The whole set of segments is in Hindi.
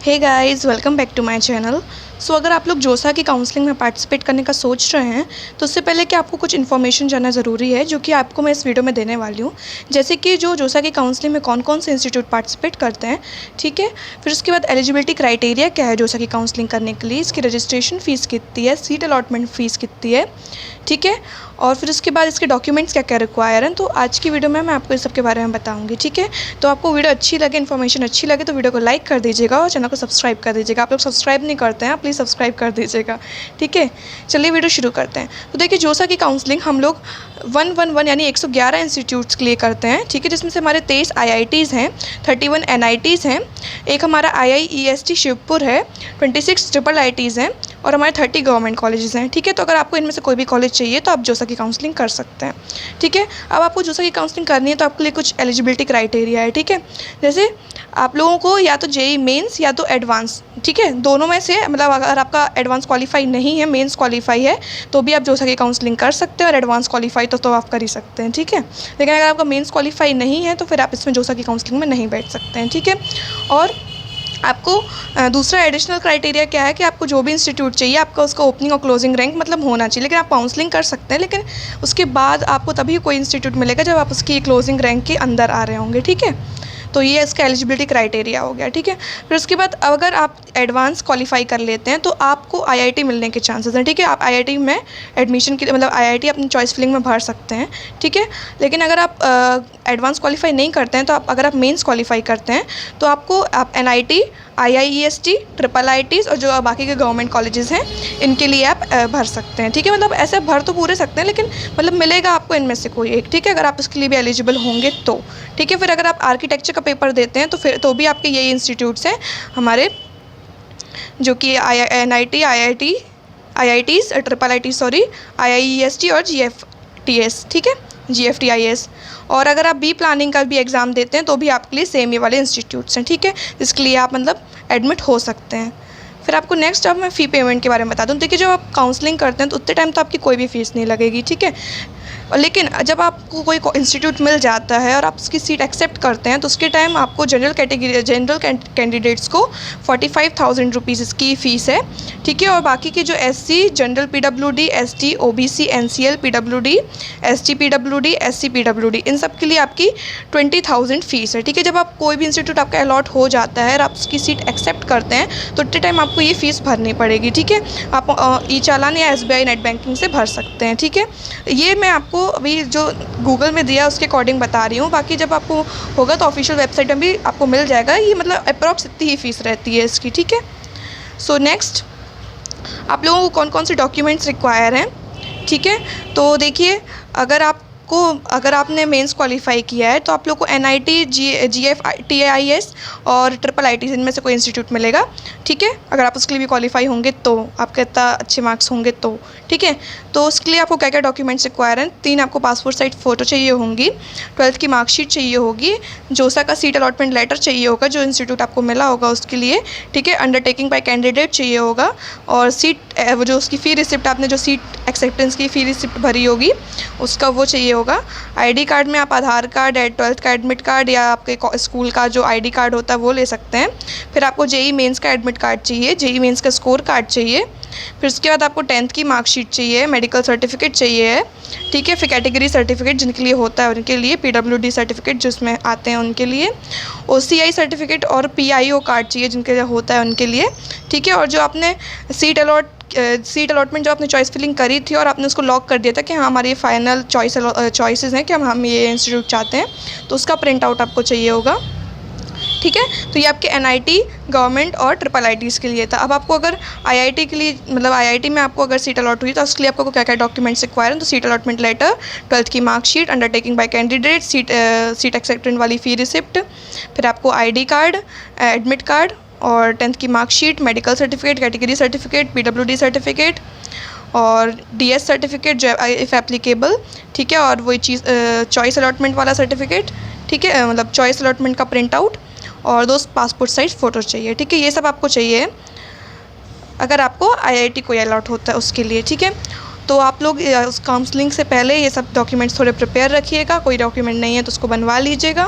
Hey guys, welcome back to my channel. अगर आप लोग जोसा की काउंसलिंग में पार्टिसिपेट करने का सोच रहे हैं तो उससे पहले कि आपको कुछ इन्फॉर्मेशन जानना ज़रूरी है जो कि आपको मैं इस वीडियो में देने वाली हूँ। जैसे कि जो जोसा की काउंसलिंग में कौन कौन से इंस्टीट्यूट पार्टिसिपेट करते हैं, ठीक है। फिर उसके बाद एलिजिबिलिटी क्राइटेरिया क्या है जोसा की काउंसलिंग करने के लिए, इसकी रजिस्ट्रेशन फ़ीस कितनी है, सीट अलॉटमेंट फ़ीस कितनी है, ठीक है। और फिर उसके बाद इसके डॉक्यूमेंट्स क्या क्या रिक्वायर हैं। तो आज की वीडियो में मैं आपको इस सब के बारे में बताऊंगी, ठीक है। तो आपको वीडियो अच्छी लगे, इन्फॉर्मेशन अच्छी लगे तो वीडियो को लाइक कर दीजिएगा और चैनल को सब्सक्राइब कर दीजिएगा। आप लोग सब्सक्राइब नहीं करते हैं, प्लीज़ सब्सक्राइब कर दीजिएगा, ठीक है। चलिए वीडियो शुरू करते हैं। तो देखिए, जोसा की काउंसलिंग हम लोग 111 यानी 111 इंस्टीट्यूट्स के लिए करते हैं, ठीक है। जिसमें से हमारे 23 IITs हैं, 31 NITs हैं, एक हमारा IIEST शिवपुर है, 26 IIITs हैं और हमारे 30 गवर्नमेंट कॉलेजेस हैं, ठीक है। तो अगर आपको इनमें से कोई भी कॉलेज चाहिए तो आप जोसा की काउंसलिंग कर सकते हैं, ठीक है। अब आपको जोसा की काउंसलिंग करनी है तो आपके लिए कुछ एलिजिबिलिटी क्राइटेरिया है, ठीक है। जैसे आप लोगों को या तो JEE मेंस या तो एडवांस, ठीक है, दोनों में से, मतलब अगर आपका एडवांस क्वालिफाई नहीं है, मेंस क्वालिफाई है तो भी आप जोसा की काउंसलिंग कर सकते हैं, और एडवांस क्वालिफाई तो आप कर ही सकते हैं, ठीक है। लेकिन अगर आपका मेंस क्वालिफाई नहीं है तो फिर आप इसमें जोसा की काउंसलिंग में नहीं बैठ सकते हैं, ठीक है। और आपको दूसरा एडिशनल क्राइटेरिया क्या है कि आपको जो भी इंस्टीट्यूट चाहिए आपका उसका ओपनिंग और क्लोजिंग रैंक मतलब होना चाहिए। लेकिन आप काउंसलिंग कर सकते हैं, लेकिन उसके बाद आपको तभी कोई इंस्टीट्यूट मिलेगा जब आप उसकी क्लोजिंग रैंक के अंदर आ रहे होंगे, ठीक है। तो ये इसका एलिजिबिलिटी क्राइटेरिया हो गया, ठीक है। फिर उसके बाद अगर आप एडवांस क्वालिफाई कर लेते हैं तो आपको IIT मिलने के चांसेस हैं, ठीक है। आप IIT में एडमिशन के मतलब IIT अपनी चॉइस फिलिंग में भर सकते हैं, ठीक है। लेकिन अगर आप एडवांस क्वालिफाई नहीं करते हैं तो अगर आप मेंस क्वालिफाई करते हैं तो आप NIT, IIEST, IIITs और जो बाकी के गवर्नमेंट कॉलेजेस हैं इनके लिए आप भर सकते हैं, ठीक है। मतलब ऐसे भर तो पूरे सकते हैं, लेकिन मतलब मिलेगा आपको इनमें से कोई एक, ठीक है, अगर आप इसके लिए भी एलिजिबल होंगे तो, ठीक है। फिर अगर आप आर्किटेक्चर का पेपर देते हैं तो फिर तो भी आपके यही इंस्टीट्यूट्स हैं हमारे, जो कि NIT, IITs, IIT sorry, IIEST और GFTS, ठीक है, GFTIS। और अगर आप बी प्लानिंग का भी एग्ज़ाम देते हैं तो भी आपके लिए सेम ये वाले इंस्टीट्यूट्स हैं, ठीक है, जिसके लिए आप मतलब एडमिट हो सकते हैं। फिर आपको नेक्स्ट अब मैं फ़ी पेमेंट के बारे में बता दूँ। देखिए, जब आप काउंसलिंग करते हैं तो उतने टाइम तो आपकी कोई भी फ़ीस नहीं लगेगी, ठीक है। और लेकिन जब आपको कोई इंस्टीट्यूट मिल जाता है और आप उसकी सीट एक्सेप्ट करते हैं तो उसके टाइम आपको जनरल कैंडिडेट्स को 45,000 रुपीज़ इसकी फ़ीस है, ठीक है। और बाकी के जो SC, general PWD, ST, OBC, NCL, PWD, ST PWD, SC PWD, इन सब के लिए आपकी 20,000 फ़ीस है, ठीक है। जब आप कोई भी इंस्टीट्यूट आपका अलॉट हो जाता है और आप उसकी सीट एक्सेप्ट करते हैं तो उतने टाइम आपको ये फ़ीस भरनी पड़ेगी, ठीक है। आप ई-चालान या SBI नेट बैंकिंग से भर सकते हैं, ठीक है। ये मैं आपको अभी जो गूगल में दिया उसके अकॉर्डिंग बता रही हूँ, बाकी जब आपको होगा तो ऑफिशियल वेबसाइट में भी आपको मिल जाएगा। ये मतलब अप्रॉक्स इतनी ही फ़ीस रहती है इसकी, ठीक है। सो नेक्स्ट, आप लोगों को कौन कौन से डॉक्यूमेंट्स रिक्वायर हैं, ठीक है। तो देखिए, अगर आपने मेंस क्वालिफाई किया है तो आप लोग को NIT, GFTIS और IIITs इनमें से कोई इंस्टीट्यूट मिलेगा, ठीक है। अगर आप उसके लिए भी क्वालिफाई होंगे तो, आपके इतना अच्छे मार्क्स होंगे तो, ठीक है। तो उसके लिए आपको क्या क्या डॉक्यूमेंट्स रिक्वायर हैं। 3 आपको पासपोर्ट साइज फ़ोटो चाहिए होंगी, 12th की मार्कशीट चाहिए होगी, जोसा का सीट अलॉटमेंट लेटर चाहिए होगा जो इंस्टीट्यूट आपको मिला होगा उसके लिए, ठीक है। अंडरटेकिंग बाय कैंडिडेट चाहिए होगा, और वो जो उसकी फ़ी रिसिप्ट, आपने जो सीट एक्सेप्टेंस की फ़ी रिसिप्ट भरी होगी उसका वो चाहिए होगा। ID कार्ड में आप आधार कार्ड, 12th का एडमिट कार्ड या आपके स्कूल का जो ID कार्ड होता है वो ले सकते हैं। फिर आपको JEE मेंस का एडमिट कार्ड चाहिए, JEE मेंस का स्कोर कार्ड चाहिए। फिर उसके बाद आपको 10th की मार्कशीट चाहिए, मेडिकल सर्टिफिकेट चाहिए है, ठीक है। फिर कैटेगरी सर्टिफिकेट जिनके लिए होता है उनके लिए, PWD सर्टिफिकेट जिसमें आते हैं उनके लिए, OCI सर्टिफिकेट और PIO कार्ड चाहिए जिनके लिए होता है उनके लिए, ठीक है। और जो आपने सीट अलॉटमेंट जो आपने चॉइस फिलिंग करी थी और आपने उसको लॉक कर दिया था कि हाँ हमारी फाइनल चॉइसेस हैं कि हम ये इंस्टीट्यूट चाहते हैं, तो उसका प्रिंट आउट आपको चाहिए होगा, ठीक है। तो ये आपके NIT, गवर्नमेंट और IIITs के लिए था। अब आपको अगर IIT के लिए, मतलब IIT में आपको अगर सीट अलॉट हुई तो उसके लिए आपको क्या क्या डॉक्यूमेंट्स रिक्वायर हैं। तो सीट अलॉटमेंट लेटर, 12th की marksheet, undertaking bye candidate, seat acceptance वाली फ़ी रिसिप्ट, फिर आपको ID कार्ड, एडमिट कार्ड और 10th की marksheet, medical certificate, category certificate, PWD certificate और DS सर्टिफिकेट जो इफ़ एप्लीकेबल, ठीक है। और वही चीज़ चॉइस अलॉटमेंट वाला सर्टिफिकेट, ठीक है, मतलब चॉइस अलॉटमेंट का प्रिंट आउट और 2 पासपोर्ट साइज़ फ़ोटो चाहिए, ठीक है। ये सब आपको चाहिए अगर आपको IIT कोई अलॉट होता है उसके लिए, ठीक है। तो आप लोग उस काउंसलिंग से पहले ये सब डॉक्यूमेंट्स थोड़े प्रिपेयर रखिएगा, कोई डॉक्यूमेंट नहीं है तो उसको बनवा लीजिएगा,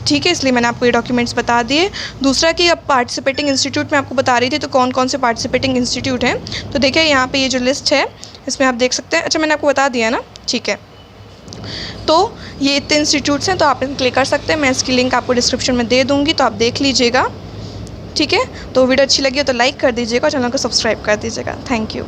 ठीक है, इसलिए मैंने आपको ये डॉक्यूमेंट्स बता दिए। दूसरा कि अब पार्टिसिपेटिंग इंस्टीट्यूट में आपको बता रही थी, तो कौन कौन से पार्टिसिपेटिंग इंस्टीट्यूट हैं। तो देखिए यहाँ पे ये जो लिस्ट है इसमें आप देख सकते हैं। अच्छा, मैंने आपको बता दिया ना, ठीक है। तो ये इतने इंस्टीट्यूट्स हैं, तो आप इन क्लिक कर सकते हैं। मैं इसकी लिंक आपको डिस्क्रिप्शन में दे दूँगी, तो आप देख लीजिएगा, ठीक है। तो वीडियो अच्छी लगी हो तो लाइक कर दीजिएगा और चैनल को सब्सक्राइब कर दीजिएगा। Thank you.